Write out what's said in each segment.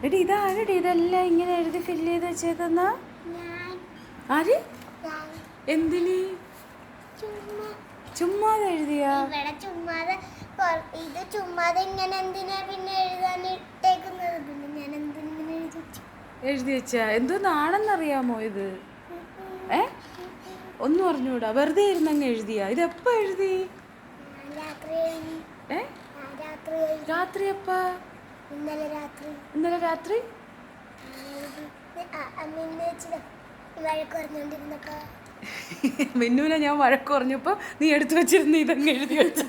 എടി ഇതാരടി ഇതെല്ലാം ഇങ്ങനെ എഴുതി ഫില്ല് ചെയ്ത് വെച്ചേക്കുന്ന ആര്? എന്തിന് ചുമ്മാതെ എഴുതിയാ? ഇത് ചുമ്മാതെ ഇങ്ങനെ എന്തിനാ പിന്നെ എഴുതാനിട്ടേക്കുന്നത്? പിന്നെ ഞാൻ എന്തിനിങ്ങനെ എഴുതി വെച്ചാ എന്തോന്നാണെന്നറിയാമോ ഇത്? ഒന്നും അറിഞ്ഞൂടാ, വെറുതെ ഇരുന്നങ്ങ് എഴുതിയാ? ഇതെപ്പ എഴുതി? രാത്രി എപ്പാ? ഇന്നലെ രാത്രി മിന്നുവിനെ ഞാൻ വഴക്ക് പറഞ്ഞപ്പോ നീ എടുത്തു വെച്ചിരുന്ന ഇതങ്ങ് എഴുതി വെച്ച.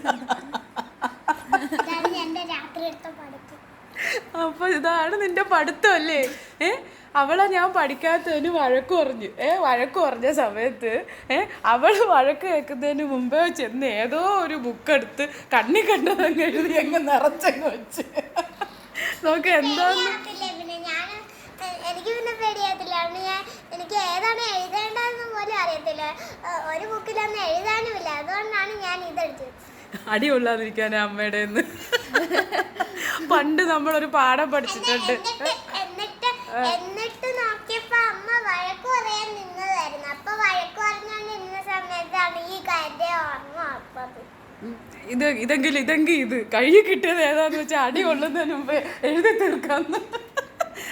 അപ്പൊ ഇതാണ് നിന്റെ പഠിത്തം അല്ലേ? അവളെ ഞാൻ പഠിക്കാത്തതിന് വഴക്ക് പറഞ്ഞു. വഴക്ക് പറഞ്ഞ സമയത്ത് അവള് വഴക്ക് കേൾക്കുന്നതിന് മുമ്പേ ചെന്ന് ഏതോ ഒരു ബുക്കെടുത്ത് കണ്ണി കണ്ടതങ്ങ് എഴുതി അങ്ങ് നിറച്ചങ്ങ് വെച്ച്. നോക്ക് എന്താന്ന്. എനിക്ക് പിന്നെ പേടിയാത്തില്ല, എനിക്ക് ഏതാണ് എഴുതേണ്ടതെന്ന് പോലും അറിയത്തില്ല. ഒരു ബുക്കിലൊന്നും എഴുതാനുമില്ല, അതുകൊണ്ടാണ് ഞാൻ ഇതെടുത്തത്. അടി കൊള്ളാതിരിക്കാനാ അമ്മയുടെ പണ്ട് നമ്മളൊരു പാഠം പഠിച്ചിട്ടുണ്ട്. എന്നിട്ട് നോക്കിയപ്പോ അമ്മ വഴക്ക് പറയാൻ നിന്നതായിരുന്നു. അപ്പൊ വഴക്ക് പറഞ്ഞാൽ നിന്ന സമയത്താണ് ഈ കാര്യം ഓർമ്മ വന്നത്. ഇതെങ്കിൽ ഇത് കഴുകി കിട്ടിയത് ഏതാന്ന് വെച്ചാൽ അടി കൊള്ളുന്നതിന് മുമ്പേ എഴുതി തീർക്കാന്ന്.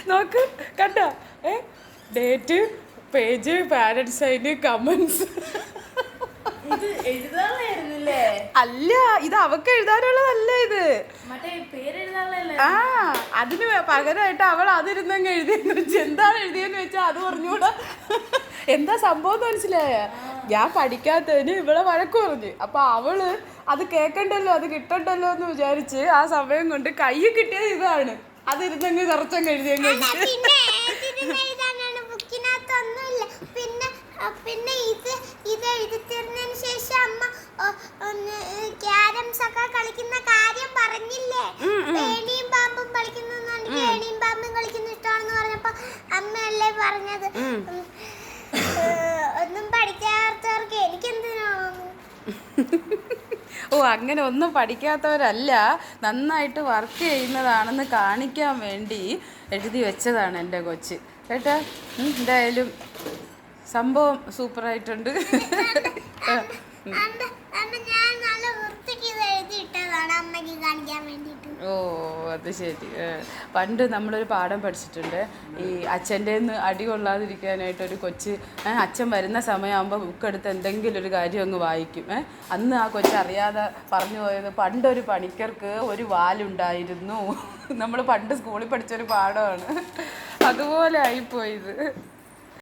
നോക്ക് കണ്ട, date, page, parent sign, comments. അല്ല, ഇത് അവക്ക് എഴുതാനുള്ളതല്ല. ഇത് അതിന് പകരമായിട്ട് അവൾ അതിരുന്നങ്ങ് എഴുതിയെന്ന് വെച്ച് എന്താണ് എഴുതിയെന്ന് വെച്ചാൽ അത് പറഞ്ഞൂടാ. എന്താ സംഭവം മനസ്സിലായ? ഞാൻ പഠിക്കാത്തതിന് ഇവളെ വഴക്ക് പറഞ്ഞു. അപ്പൊ അവള് അത് കേക്കണ്ടല്ലോ, അത് കിട്ടണ്ടല്ലോ എന്ന് വിചാരിച്ച് ആ സമയം കൊണ്ട് കൈ കിട്ടിയത് ഇതാണ്. അതിരുന്നങ്ങ് കുറച്ചങ്ങ് എഴുതിയങ്ങ് പിന്നെ ഇത് എഴുതി തീർന്നതിന് ശേഷം അമ്മ ക്യാരംസ് ഒക്കെ കളിക്കുന്ന കാര്യം പറഞ്ഞില്ലേ? ഏണിയും പാമ്പും കളിക്കുന്ന ഏണിയും പാമ്പും കളിക്കുന്ന ഇഷ്ടമാണെന്ന് പറഞ്ഞപ്പോ അമ്മയല്ലേ പറഞ്ഞത്? ഒന്നും പഠിക്കാത്തവർക്ക് എനിക്കെന്തിനാണ്? അങ്ങനെ ഒന്നും പഠിക്കാത്തവരല്ല, നന്നായിട്ട് വർക്ക് ചെയ്യുന്നതാണെന്ന് കാണിക്കാൻ വേണ്ടി എഴുതി വെച്ചതാണ് എൻ്റെ കൊച്ച് കേട്ടോ. എന്തായാലും സംഭവം സൂപ്പറായിട്ടുണ്ട്. അത് ശരി. പണ്ട് നമ്മളൊരു പാഠം പഠിച്ചിട്ടുണ്ട്. ഈ അച്ഛൻ്റെ നിന്ന് അടി കൊള്ളാതിരിക്കാനായിട്ട് ഒരു കൊച്ച് അച്ഛൻ വരുന്ന സമയമാകുമ്പോൾ ബുക്കെടുത്ത് എന്തെങ്കിലും ഒരു കാര്യം അങ്ങ് വായിക്കും. അന്ന് ആ കൊച്ച് അറിയാതെ പറഞ്ഞു പോയത് പണ്ടൊരു പണിക്കർക്ക് ഒരു വാലുണ്ടായിരുന്നു. നമ്മൾ പണ്ട് സ്കൂളിൽ പഠിച്ചൊരു പാഠമാണ്. അതുപോലെ ആയിപ്പോയത്.